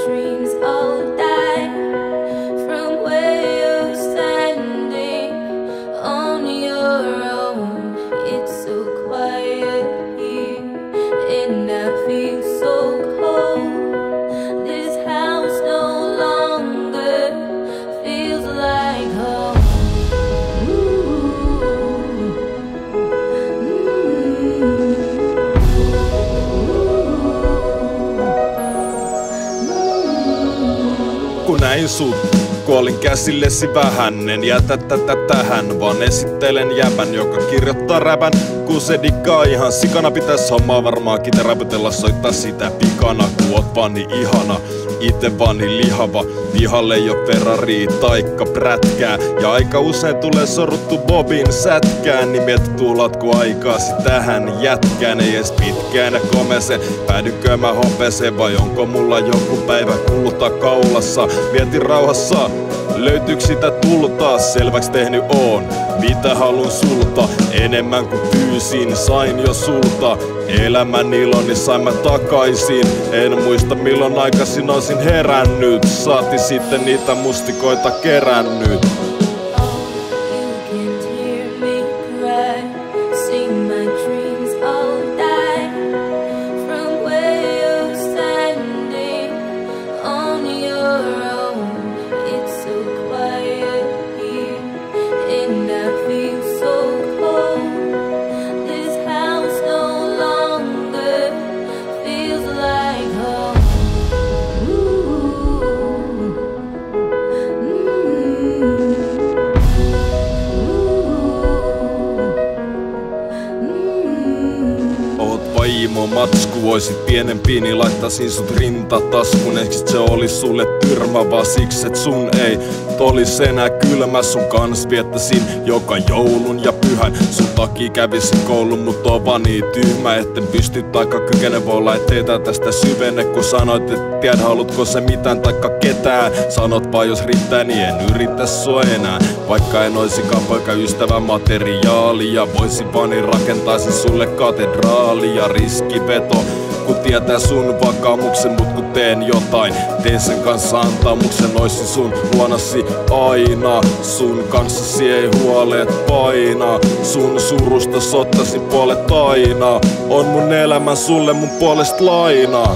dreams all die from where you're standing on your own. It's so quiet here and I feel so cold. This house no longer feels like home. Kun näin sut, kuolin käsillesi vähän, en jätä tätä tähän, vaan esittelen jäbän, joka kirjoittaa räpän. Kun se dikkaa ihan sikana, pitäis hommaa varmaankin terapetella, soittaa sitä pikana. Kun oot vaan niin ihana, ite vaan niin lihava, pihalle ei oo Ferrari taikka prätkää. Ja aika usein tulee sorruttu Bobin sätkään, niin mietit tuulatko aikaasi tähän jätkään. Ei edes pitkään ja komeseen, päädynkö mä hopeseen vai onko mulla joku päivä kulta kaulassa. Mietin rauhassa, löytyykö sitä tulta, selväks tehnyt oon mitä halun sulta. Enemmän kuin pyysin, sain jo sulta. Elämän iloni sain mä takaisin. En muista milloin aikaisin olisin herännyt, saati sitten niitä mustikoita kerännyt. Vaimo matsku, voisit pienempi, niin laittaisin sut rintataskuun. Ehkä se olis sulle tyrmä, vaan siksi et sun ei olis enää kylmä. Sun kans viettäisin joka joulun ja pyhän. Sun takia kävisin koulun, mut on vaan niin tyhmä, etten pysty taikka kykene. Voi laitteita tästä syvenne, kun sanoit, et tiedä halutko se mitään taikka ketään. Sanot vaan jos riittää, niin en yritä sua enää. Vaikka en oisikaan poikaystävä materiaalia, voisin vaan niin rakentaisin sulle katedraalia. Riskiveto, kun tietää sun vakaumuksen, mut kun teen jotain, teen sen kanssa antaumuksen. Oisin sun luonasi aina, sun kanssasi ei huolet paina. Sun surusta sottaisin puolet aina, on mun elämä sulle mun puolesta lainaa.